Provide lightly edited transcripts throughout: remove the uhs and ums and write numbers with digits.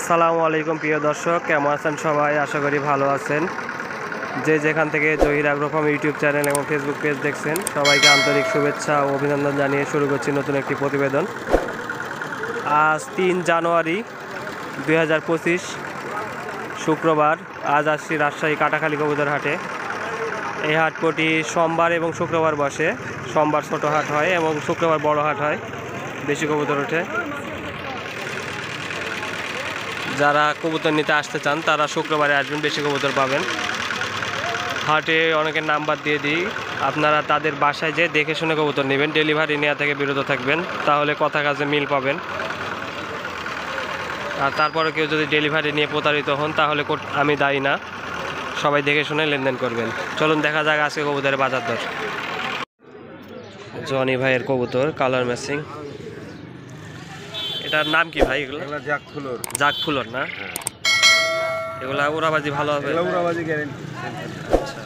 আসসালামু আলাইকুম প্রিয় দর্শক, কেমন আছেন সবাই? আশা করি ভালো আছেন। যে যেখান থেকে Zahir agro farm YouTube channel এবং ফেসবুক পেজ দেখছেন, সবাইকে আন্তরিক শুভেচ্ছা ও অভিনন্দন জানিয়ে শুরু করছি নতুন একটি প্রতিবেদন। আজ 3 জানুয়ারি 2025 শুক্রবার। আজ আসছি রাজশাহী কাটাখালী কবুতর হাটে। এই হাট প্রতি সোমবার এবং শুক্রবার বসে। সোমবার ছোট হাট হয় এবং শুক্রবার বড় হাট হয়, বেশি কবুতর ওঠে। যারা কবুতর নিতে আসতে চান তারা শুক্রবারে আসবেন, বেশি কবুতর পাবেন। হাটে অনেকের নাম্বার দিয়ে দিই, আপনারা তাদের বাসায় যেয়ে দেখে শুনে কবুতর নেবেন। ডেলিভারি নেওয়া থেকে বিরত থাকবেন, তাহলে কথা কাজে মিল পাবেন। আর তারপরে কেউ যদি ডেলিভারি নিয়ে প্রতারিত হন তাহলে আমি দায়ী না। সবাই দেখে শুনে লেনদেন করবেন। চলুন দেখা যাক আজকে কবুতরের বাজার দর। জনি ভাইয়ের কবুতর কালার ম্যাচিং। এটার নাম কি ভাই? এগুলো জাক ফুলর না? এগুলা উড়াবাজি ভালো হবে? উড়াবাজি গ্যারান্টি। আচ্ছা,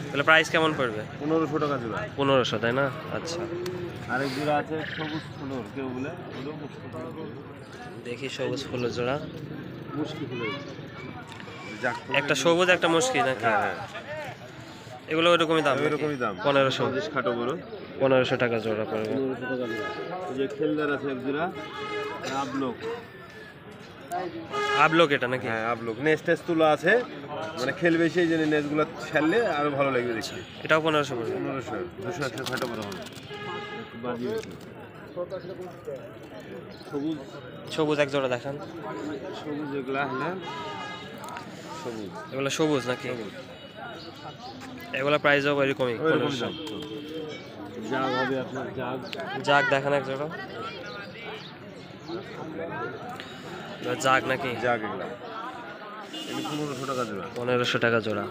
তাহলে প্রাইস কেমন পড়বে? 1500 টাকা জোড়া। 1500, তাই না? আচ্ছা, আরেক জোড়া আছে সবুজ ফুলর, কেউ বলে দেখি সবুজ ফুলের জোড়া। মুশকি ফুলর, একটা সবুজ একটা মুশকি নাকি? হ্যাঁ, এগুলো ওইরকমই দাম? ওইরকমই দাম। 1500 খাটো বড় 1500 টাকা জোড়া পড়বে। 1500 টাকা জোড়া। এই যে খেলদার আছে এক জোড়া, আবলোক এটা নাকি? হ্যাঁ আবলোক। নেস্ট টেস্ট তুলা আছে, মানে খেলবে সেই জন্য নেস্টগুলো ছাড়লে আরো ভালো লাগবে দেখতে। এটাও 1500 পড়বে। 1500 200 খাটো বড় হবে। বাজি আছে সবুজ, সবুজ এক জোড়া দেখান। সবুজ এগুলা হ্যাঁ সবুজ, এগুলো সবুজ নাকি? এগুলো প্রাইসও এরকমই 1500। জাগ হবে আপনার, জাগ দেখান এক জোড়া। জাগ নাকি? জাগ এগুলা 1500 টাকা জোড়া। 1500 টাকা জোড়া।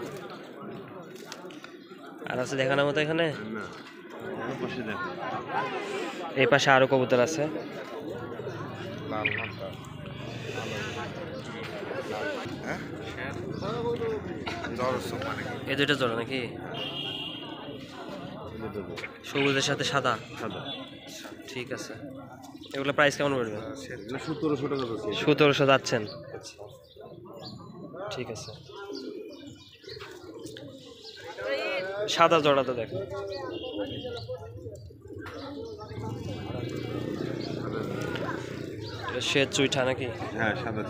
আর আছে দেখানোর মতো এখানে? না, পাশে দেখ, এই পাশে আরো কবুতর আছে। লাল মাথা হ্যাঁ এই দুইটা জোড়া নাকি? সবুজের সাথে সাদা। সাদা, ঠিক আছে। এগুলো প্রাইস কেমন পড়বে? 1700 টাকা যাচ্ছে। 1700 যাচ্ছেন? ঠিক আছে। সাদা জোড়া তো দেখো। শ্বেত চুইঠা নাকি? হ্যাঁ সাদা।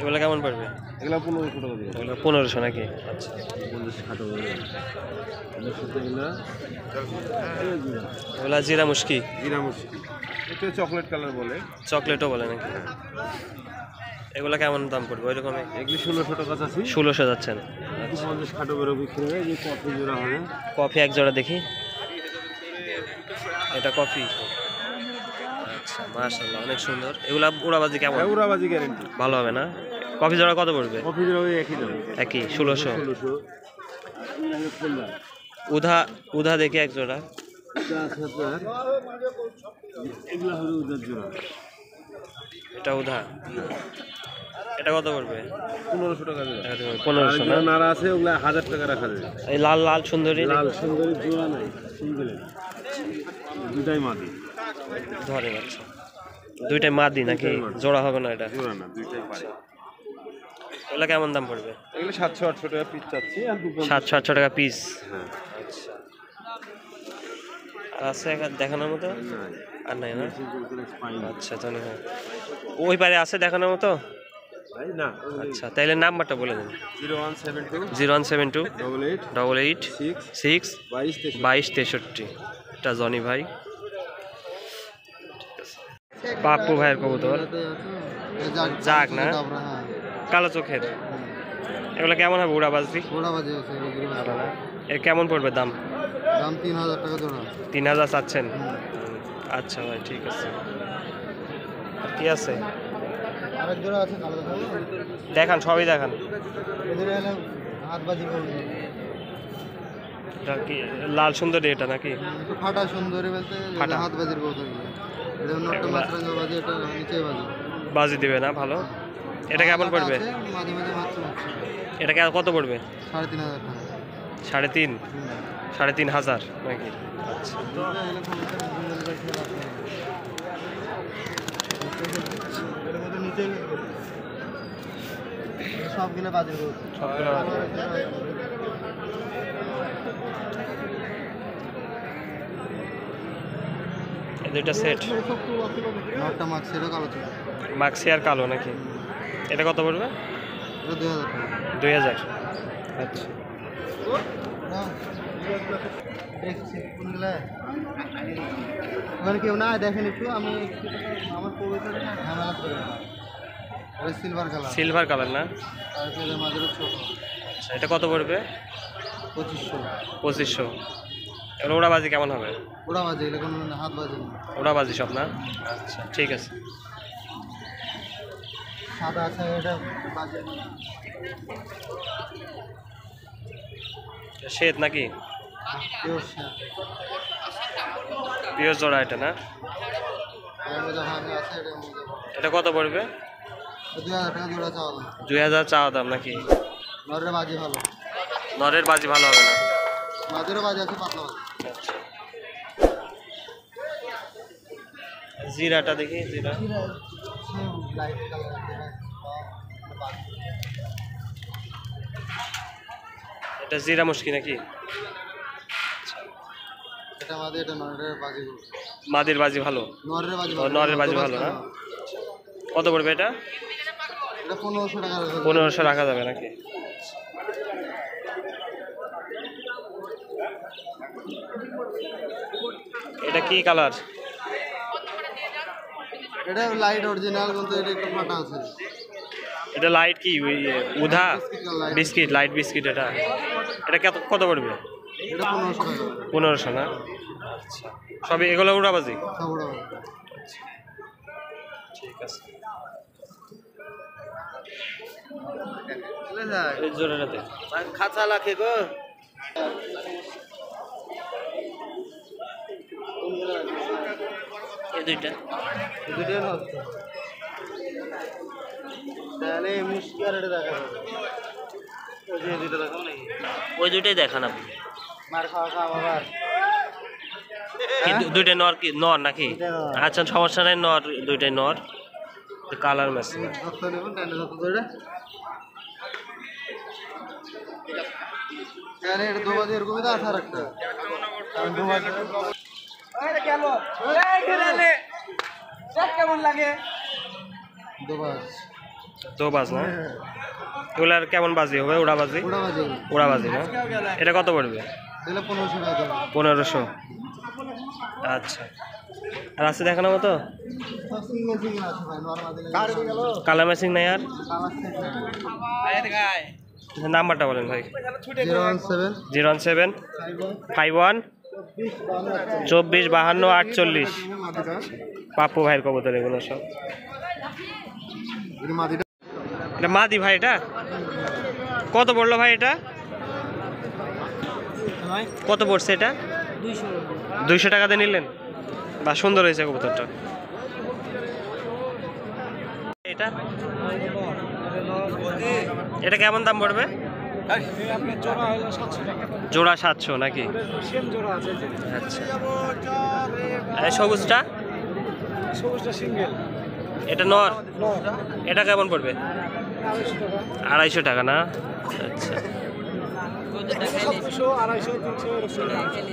এগুলো কেমন পড়বে? এগুলা 1500 টাকা দিয়ে। এগুলো 1500 নাকি? আচ্ছা, 50 খাটো বড়। এর সাথে এগুলো জিরা মুশকি। জিরা মুশকি, এটা চকলেট কালার বলে। চকলেটও বলে নাকি? এগুলো কেমন দাম পড়বে? ওই রকমই এগুলি 1600 টাকা চাচ্ছি। 1600 যাচ্ছেন? 50 খাটো বড় বিক্রি হয়। এই কফি জোড়া হবে। কফি এক জোড়া দেখি। এটা কফি। আচ্ছা, মাশাআল্লাহ, অনেক সুন্দর। এগুলা উড়াবাজি কেমন? উড়াবাজি গ্যারান্টি। ভালো হবে না? কফি জোড়া কত পড়বে? কফি জোড়া ওই একই দাম, একই 1600। 1600। উধা উধা দেখি এক জোড়া। এগুলা হলো উদার জোড়া। এটা উধা। এটা কত পড়বে? 1500 টাকা জোড়া। 1500 না? নারা আছে, ওগুলা 1000 টাকা রাখা যায়। এই লাল লাল সুন্দরী। লাল সুন্দরী জোড়া নাই, সিঙ্গেল, দুটাই মাদি ধরে আচ্ছা, দুইটাই মাদি নাকি? জোড়া হবে না এটা? জোড়া না, দুইটাই পারে। এগুলো কেমন দাম পড়বে? এগুলো 700-800 টাকা পিস চাচ্ছি। আর 700-800 টাকা পিস। হ্যাঁ। আচ্ছা, আর আছে দেখানোর মতো? আর নাই না? আচ্ছা, জানি না। ওই পারে আছে দেখানোর মতো? না। আচ্ছা, তাইলে নাম্বারটা বলে দিন। 0172 88 6 22 63। এটা জনি ভাই। পাপ্পু ভাইয়ের কবুতর। জাগ না? কালো চোখের। এগুলো কেমন হবে উড়াবাজি? এর কেমন পড়বে দাম? 3000 টাকা জোড়া। 3000 চাচ্ছেন? আচ্ছা ভাই, ঠিক আছে। আর কি আছে? আরেক জোড়া আছে, দেখান, সবই দেখান। এটা কি লাল সুন্দরী এটা নাকি? ফাটা সুন্দরী বলতে ফাটা হাত বাজির কবুতর। এটা নটটা মাছরাঙ্গা বাজি, এটা নিচে বাজি। বাজি দিবে না? ভালো। এটা কেমন পড়বে? মাঝে মাঝে মাছ। এটা কত পড়বে? 3500 টাকা। 3.5 3500 নাকি? আচ্ছা, সবগুলো বাজে সবগুলো বাজে। এই দুইটা সেট নটটা মাক্স এটা কালো ছিল মাক্সি আর কালো নাকি? এটা কত পড়বে? এটা 2000 টাকা 2000। আচ্ছা ওখানে কেউ না দেখেন একটু আমি আমার পবিত্র ঝামেলা করে সিলভার কালার সিলভার কালার না? আর এর মাঝে ছোট আচ্ছা এটা কত পড়বে? 2500 2500। এবার ওড়াবাজি কেমন হবে? ওরা বাজে এটা কোনো হাত বাজে না ওড়াবাজি সব না? আচ্ছা ঠিক আছে। সাদা আছে এটা বাজে শ্বেত নাকি? পিওর পিওর জোড়া এটা না? এর মধ্যে ভাঙা আছে এটার মধ্যে এটা কত পড়বে? 2000 টাকা জোড়া চাওয়া দাম 2000 চাওয়া দাম নাকি? নরের বাজি ভালো নরের বাজি ভালো হবে না? মাঝেরও বাজি আছে পাতলা বাজি আচ্ছা জিরাটা দেখি, জিরা লাইট কালার এটা জিরা মুশকি নাকি? এটা আমাদের এটা নরের বাজি মাদির বাজি ভালো? নরের বাজি ও, নরের বাজি ভালো না? কত পড়বে এটা? এটা 1500 টাকা 1500 রাখা যাবে নাকি? এটা কি কালার? এটা লাইট অরিজিনাল কিন্তু এটা একটু ফাটা আছে এটা লাইট কি ওই উধা light. বিস্কিট, লাইট বিস্কিট এটা? এটা কত কত পড়বে? এটা 1500 টাকা 1500 না? আচ্ছা সবই এগুলো উড়াবাজি? সব ওরা ঠিক আছে। চলে যায় এই জোড়াটাতে খাঁচা লাগে গো এই দুইটা দুটো নষ্ট তাহলে মুশকিল আর এটা দেখা যাবে ওই যে দুটো দেখাও নাকি ওই দুইটাই দেখান আপনি। মার খাওয়া খাওয়া আবার কি দুইটা নর কি নর নাকি? দুইটাই নর। আচ্ছা সমস্যা নাই, নর দুইটাই নর। কালার ম্যাচ যত নেবেন টাইনে যত ধরে আরে এটা দো বাজে এরকমই তো আছে আর একটা আমি দো বাজে কেমন লাগে দো বাজ তো বাজ না? এগুলার কেমন বাজি হবে? উড়াবাজি? ওটা বাজে উড়াবাজি না? এটা কত পড়বে? দিলে 1500 টাকা দেবে 1500। আচ্ছা আর আছে দেখানোর মতো? সব সিঙ্গেল সিঙ্গেল আছে ভাই নরমাল দিলে গাড়ি গেল কালার ম্যাচিং নাই আর? কালার সেট নাম্বারটা বলেন ভাই। 017 017 51 24 52 48। পাপ্পু ভাইয়ের কবুতর এগুলো সব। এটা মাদি ভাই? এটা কত পড়লো ভাই? এটা কত পড়ছে? এটা 200 টাকাতে নিলেন? বা সুন্দর হয়েছে কবুতরটা। এটা এটা কেমন দাম পড়বে? জোড়া 700 নাকি? আচ্ছা আর সবুজটা? এটা নর? এটা কেমন পড়বে? 250 টাকা না? আচ্ছা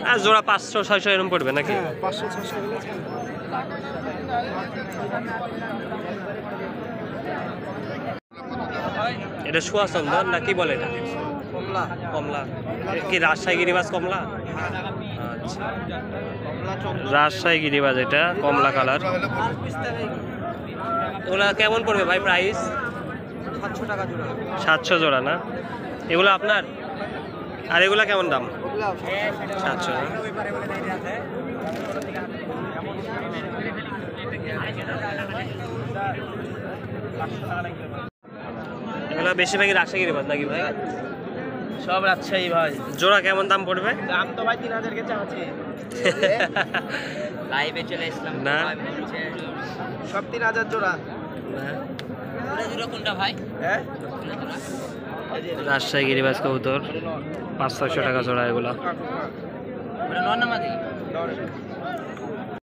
আর জোড়া 500 600 এরকম পড়বে নাকি? এটা সুয়াচন্দন না কি বলে? এটা কমলা কমলা। কি রাজশাহী গিরিবাজ কমলা? আচ্ছা রাজশাহী গিরিবাজ, এটা কমলা কালার। ওগুলা কেমন পড়বে ভাই প্রাইস? 700 টাকা জোড়া 700 জোড়া না? এগুলো আপনার? আর এগুলা কেমন দাম? 700 না? এগুলো বেশিরভাগই রাজশাহী গিরিবাজ নাকি ভাই? সব রাজশাহী ভাই জোড়া কেমন দাম পড়বে? দাম তো ভাই 3000 কে চাচ্ছি লাইভে চলে আসলাম না সব 3000 জোড়া না। কোনটা ভাই হ্যাঁ রাজশাহী গিরিবাজ কবুতর 500-600 টাকা জোড়া এগুলা। নর না মাদি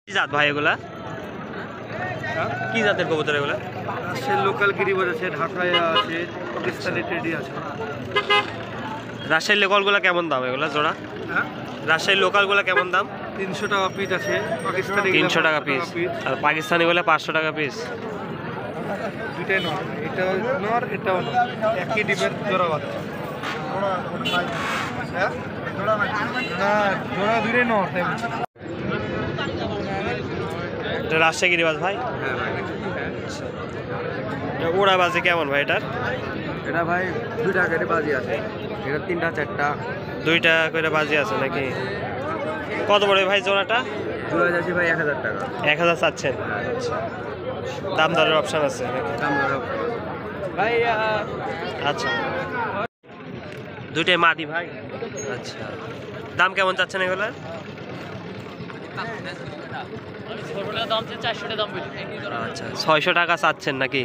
কি জাত ভাই এগুলা? কি জাতের কবুতর এগুলো? সে লোকাল গিরিবাজ আছে, ঢাকায় আছে, পাকিস্তানি টেডি আছে। রাজশাহীর লোকালগুলো কেমন দাম এগুলো জোড়া? হ্যাঁ, রাজশাহীর লোকালগুলো কেমন দাম? 300 টাকা পিস আছে, পাকিস্তানি 300 টাকা পিস, আর পাকিস্তানি গুলো 500 টাকা পিস। দুইটাই নর, এটাও নর এটাও নর, একই ডিমের জোড়া বাচ্চা। হ্যাঁ, না জোড়া দুইটাই নর তাই বলছি। এটা রাজশাহী গিরিবাজ ভাই? হ্যাঁ ভাই, এটা উড়াবাজি কেমন ভাই এটার? এটা ভাই 2 টাকা করে বাজি আছে, এটা 3টা 4টা 2টা করে বাজি আছে নাকি? কত পড়বে ভাই জোড়াটা? জোড়া যাচ্ছে ভাই 1000 টাকা। 1000 চাচ্ছেন? দাম দরের অপশন আছে নাকি? ভাই আচ্ছা, দুইটাই মাদি ভাই। আচ্ছা, দাম কেমন চাচ্ছেন এগুলো? আচ্ছা, 600 টাকা চাচ্ছেন নাকি?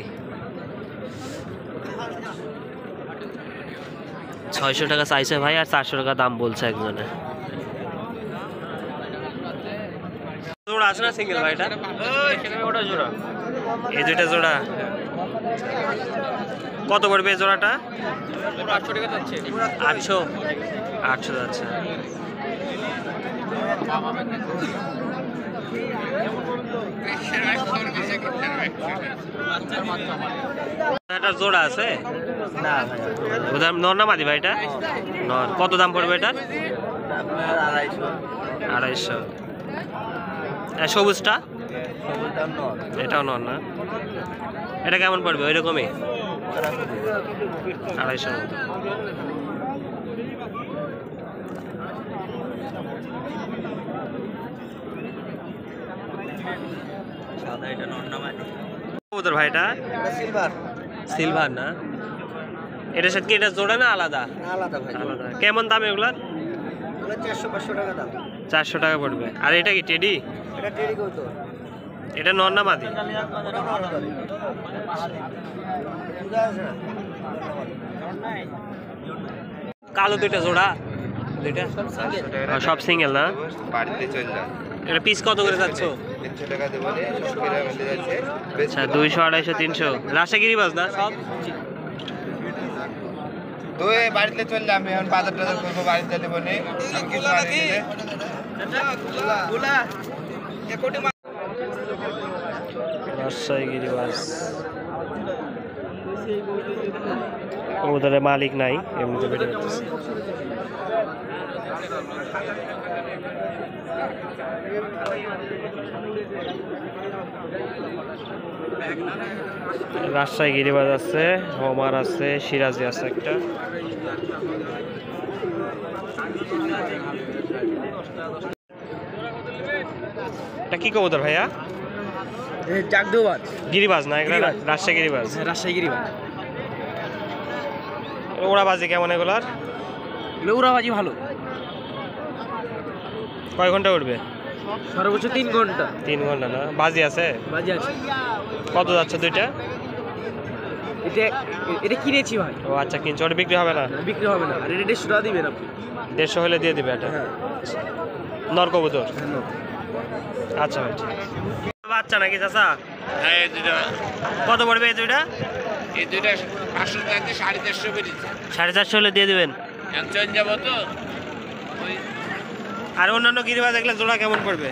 600 টাকা চাইছে ভাই, আর 400 টাকা দাম বলছে একজনে। জোড়া আছে না সিঙ্গেল ভাই এটা? এই দুইটা জোড়া কত পড়বে এই জোড়াটা? 800 টাকা যাচ্ছে। 800 যাচ্ছে। এটা জোড়া আছে না ওদের নর না মাদি ভাই এটা? নর। কত দাম পড়বে এটা? 250। আর সবুজটা? এটাও নর না? এটা কেমন পড়বে? ওই রকমই 250 মতো। কবুতর ভাই এটা? সিলভার। সিলভার না? এটার সাথে কি এটা জোড়া না আলাদা? আলাদা ভাই। আলাদা। কেমন দাম এগুলার? 400-500 টাকা দাম। 400 টাকা পড়বে। আর এটা কি টেডি? এটা টেডি কবুতর। এটা নর না মাদি? কালো দুইটা জোড়া? দুইটা সব সিঙ্গেল না? বাড়িতে চলে যান। এটা পিস কত করে যাচ্ছ? 300 টাকা দেবো রে, 600 টাকা মিলে যাচ্ছে। আচ্ছা, 200, 250, 300। রাজশাহী গিরিবাজ না সব? তুই বাড়িতে চলে যা, আমি এখন বাজার টাজার করবো, বাড়িতে দেবো নে। আমি কিছু আনিয়ে দিলে। রাজশাহী গিরিবাজ ওদের মালিক নাই, এমনিতে বেড়ে যাচ্ছে। রাজশাহী গিরিবাজ আছে, হোমার আছে, সিরাজি আছে একটা। এটা কি কবুতর ভাইয়া? চাকদৌবাজ। গিরিবাজ না এগুলা? রাজশাহী গিরিবাজ। রাজশাহী গিরিবাজ। ওড়াবাজি কেমন এগুলার? উড়াবাজি ভালো। কয় ঘন্টা উঠবে? সর্বোচ্চ 3 ঘন্টা। 3 ঘন্টা না? বাজি আছে? বাজি আছে। কত যাচ্ছে দুইটা? এটা এটা কিনেছি ভাই। ও আচ্ছা, কিনছো। ওটা বিক্রি হবে না? বিক্রি হবে না। আর এটা 150 টাকা দিবেন আপনি। 150 হলে দিয়ে দিবে এটা? হ্যাঁ। নর কবুতর? আচ্ছা ভাই, ঠিক আছে। বাচ্চা নাকি চাচা? হ্যাঁ, এই দুইটা কত পড়বে এই দুইটা? 500 টাকা দিয়ে 450 বেরিয়েছে। 450 হলে দিয়ে দিবেন? একজন যাবো তো ওই আর অন্যান্য গিরিবাজ দেখলে জোড়া কেমন পড়বে?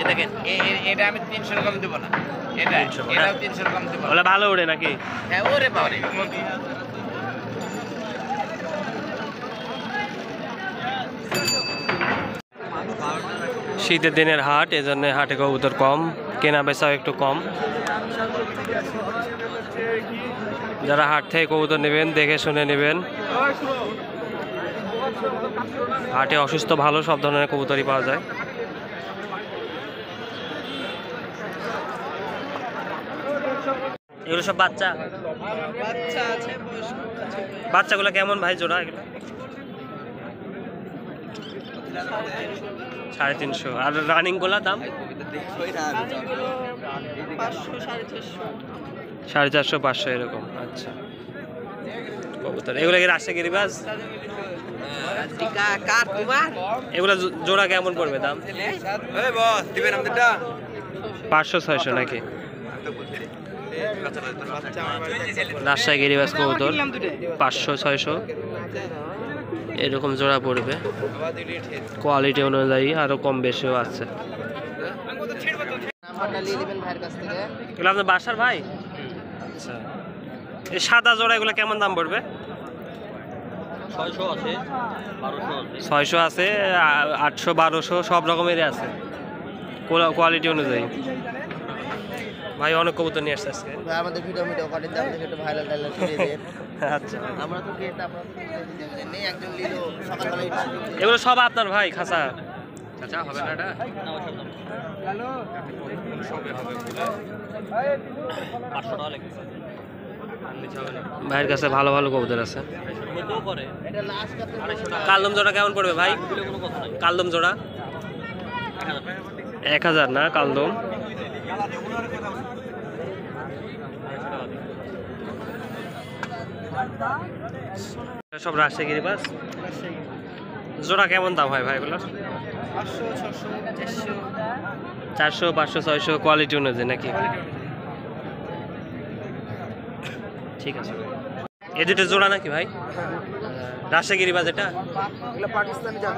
দেখেন, এটা আমি 300 কম দেবো না। এটা 300 না? এটাও 300 কম দেবো না। ওগুলো ভালো ওড়ে নাকি? হ্যাঁ, ওরে বাবারে। শীতের দিনের হাট, এজন্য হাটে কবুতর কম, কেনা বেচাও একটু কম। যারা হাট থেকে কবুতর নেবেন দেখে শুনে নেবেন। হাটে অসুস্থ ভালো সব ধরনের কবুতরই পাওয়া যায়। এগুলো সব বাচ্চা? বাচ্চাগুলো কেমন ভাই জোড়া এগুলো? 350। আর রানিং গুলা দাম? 450, 500 এরকম। আচ্ছা, কবুতর এগুলো কি রাজশাহী গিরিবাজ? এগুলো জোড়া কেমন পড়বে দাম? 500-600 নাকি? রাজশাহী গিরিবাজ কবুতর 500-600 এরকম জোড়া পড়বে। কোয়ালিটি অনুযায়ী আরো কম বেশিও আছে। নাম্বারটা নিয়ে নেবেন ভাইয়ের কাছ থেকে। এগুলো আপনার বাসার ভাই? আচ্ছা, এই সাদা জোড়া এগুলো কেমন দাম পড়বে? 600 আছে, 600 আছে, 800-1200 সব রকমেরই আছে কোয়ালিটি অনুযায়ী। ভাই অনেক কবুতর নিয়ে আসছে আজকে। ভাই আমাদের ভিডিও করে দাও, আমাদের একটু ভাইরাল টাইলার করে দেন। আচ্ছা, আমরা তো গেট আমরা তো নেই, একজন লিলো সকালবেলা এসে এগুলো সব আপনার ভাই খাঁচা? চাচা হবে না এটা? হ্যালো 500 টাকা লাগে। ভাইয়ের কাছে ভালো ভালো কবুতর আছে। এটা লাস্ট কাছে 250 টাকা। কালদম জোড়া কেমন পড়বে ভাই? দিলে কোনো কথা নাই। কালদম জোড়া 1000 না? কালদম সব রাজশাহী গিরিবাজ। জোড়া কেমন দাম হয় ভাই এগুলো? 400, 500, 600 কোয়ালিটি অনুযায়ী নাকি? ঠিক আছে। এই দুটো জোড়া নাকি ভাই? রাজশাহী গিরিবাজ এটা এগুলো পাকিস্তানি জাত।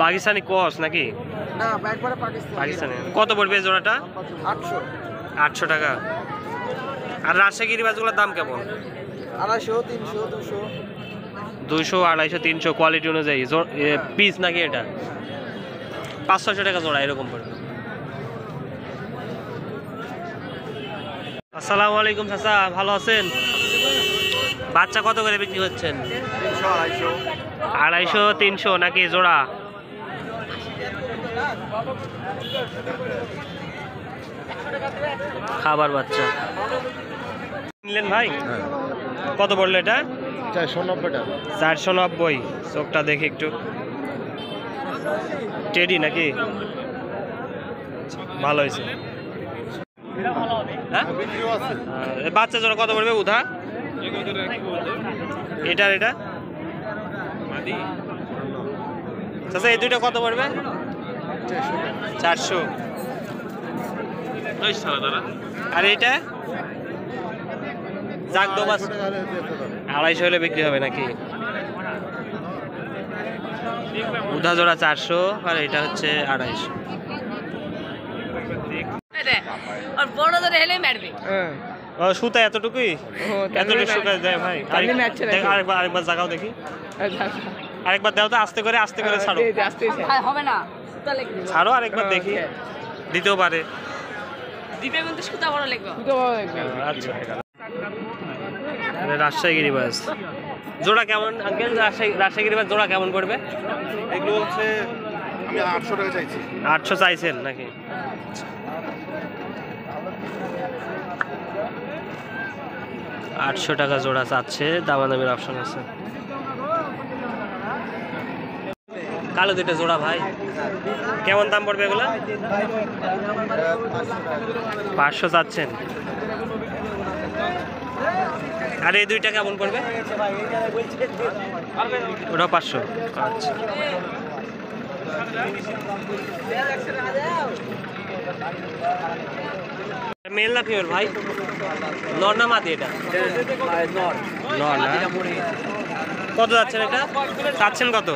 পাকিস্তানি ক্রস নাকি? না একবারে পাকিস্তানি। পাকিস্তানি কত পড়বে এই জোড়াটা? 800 800 টাকা। আর রাজশাহী গিরিবাজগুলোর দাম কেমন? 250 300 200 200, 250, 300 কোয়ালিটি অনুযায়ী পিস নাকি এটা? 500-600 টাকা জোড়া এরকম পড়বে। আসসালামু আলাইকুম চাচা, ভালো আছেন? বাচ্চা কত করে বিক্রি হচ্ছেন? 250, 300 নাকি জোড়া? খাবার বাচ্চা নিলেন ভাই? কত পড়লো এটা? 490 টাকা। 490। চোখটা দেখি একটু, টেডি নাকি? ভালো হয়েছে। হ্যাঁ, বাচ্চা জোড়া কত পড়বে উধা? এটার এটা আচ্ছা, এই দুইটা কত পড়বে? 400। আর এইটা যাক দো বাস 250 হলে বিক্রি হবে নাকি? উধা জোড়া 400 আর এটা হচ্ছে 250। और बड़ो तो रहले मारबे ও সুতা এতটুকুই? এতটুকু শুকায় যায় ভাই? আরেকবার জাগাও দেখি, আরেকবার দাও তো, আস্তে করে ছাড়ো। হবে না সুতা লাগবে ছাড়ো আরেকবার দেখি, দিতেও পারে। দিবে কিন্তু সুতা বড় লাগবে আচ্ছা, রাজশাহী গিরিবাজ জোড়া কেমন আঙ্কেল? রাজশাহী গিরিবাজ জোড়া কেমন পড়বে? এগুলো হচ্ছে আমি 800 টাকা চাইছি। 800 চাইছেন নাকি? 800 টাকা জোড়া চাচ্ছে, দামাদামির অপশন আছে। কালো দুটো জোড়া ভাই কেমন দাম পড়বে এগুলা? 500 চাচ্ছেন। আর এই দুইটা কেমন পড়বে? ওটা 500। আচ্ছা, মেল না ফিমেল ভাই? নর না মাদি এটা? নর না। কত যাচ্ছেন এটা? চাচ্ছেন কত?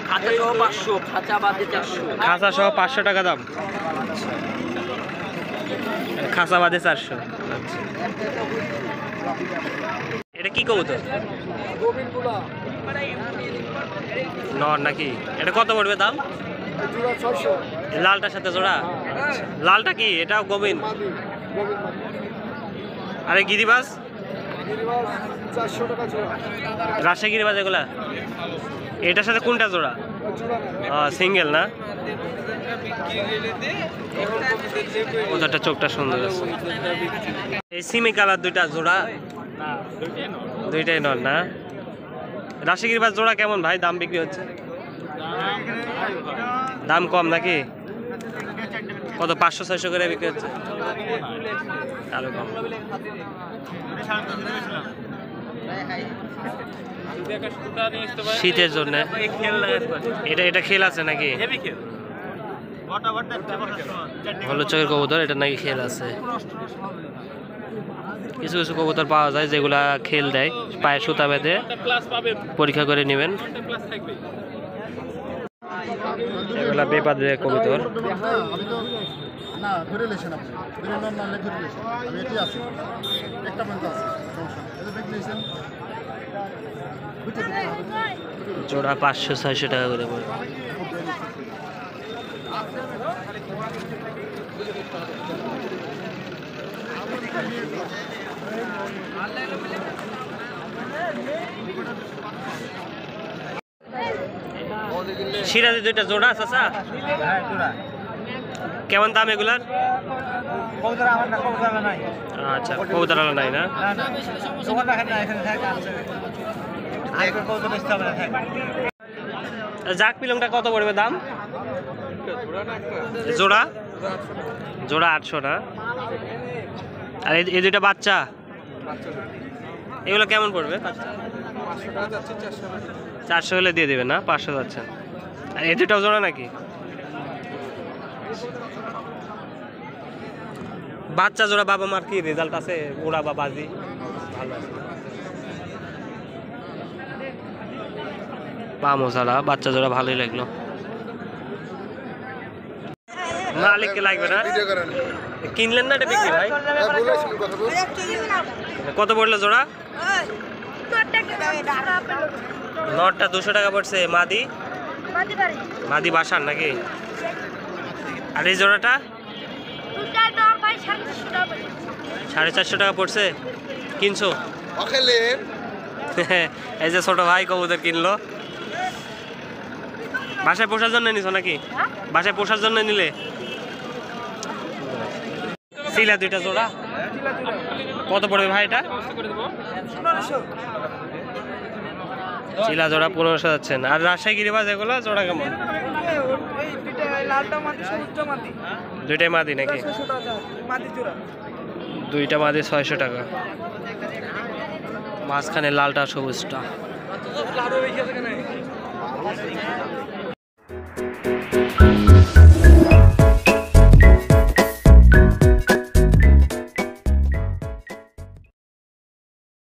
খাঁচা সহ 500, খাঁচা বাদে 400। খাঁচা সহ 500 টাকা দাম, খাঁচা বাদে 400। এটা কি কবুতর? নর নাকি? এটা কত পড়বে দাম? লালটার সাথে জোড়া? লালটা কি এটা? গোবিন। আরে গিরিবাজ? 400 টাকা জোড়া। রাজশাহী গিরিবাজ এগুলা? এটার সাথে কোনটা জোড়া? সিঙ্গেল না? ওটাটা চোখটা সুন্দর আছে। এই সিমি কালার দুইটা জোড়া? দুইটাই নর না? রাজশাহী গিরিবাজ জোড়া কেমন ভাই দাম বিক্রি হচ্ছে? দাম কম নাকি? কত 500-600 করে বিক্রি হচ্ছে? আরো কম। শীতের জন্য এটা খেল আছে নাকি? হলুদ চোখের কবুতর, এটা নাকি খেল আছে। কিছু কিছু কবুতর পাওয়া যায় যেগুলা খেল দেয়, পায়ে সুতা বেঁধে পরীক্ষা করে নেবেন। এগুলা বেপাদের কবুতর। আমি তো না ধরে লেছেন আপনি ধরে নেন না ধরে লেছেন আমি এটি আছি একটা পর্যন্ত আছে সমস্যা এটা দেখে লেছেন জোড়া 500-600 টাকা করে পড়বে। সিরাজি দুইটা জোড়া আছে চাচা? কেমন দাম এগুলার? আচ্ছা, কবুতরালা নাই না? জাক পিলংটা কত পড়বে দাম? জোড়া জোড়া 800 না? আর এই দুইটা বাচ্চা এগুলো কেমন পড়বে? 400 হলে দিয়ে দেবে না? 500 যাচ্ছেন। আর এই দুটাও জোড়া নাকি? বাচ্চা জোড়া বাবা মার কি রেজাল্ট আছে? ওড়া বা বাজি ভালো আছে? পা মশালা বাচ্চা জোড়া ভালোই লাগলো। মালিককে লাগবে না? কিনলেন না এটা বিক্রি ভাই? কত পড়লো জোড়া? নটটা 200 টাকা পড়ছে। মাদি মাদি বাসার নাকি? আর এই জোড়াটা 450 টাকা পড়ছে। কিনছো? এই যে ছোট ভাই কবুতর কিনলো। বাসায় পোষার জন্য নিছো নাকি? বাসায় পোষার জন্য নিলে? সিলা দুইটা জোড়া কত পড়বে ভাই এটা? চিলা জোড়া 1500 যাচ্ছেন। আর রাজশাহী গিরিবাজ এগুলো জোড়া কেমন? দুইটাই মাদি নাকি? দুইটা মাদি 600 টাকা। মাঝখানে লালটা সবুজটা।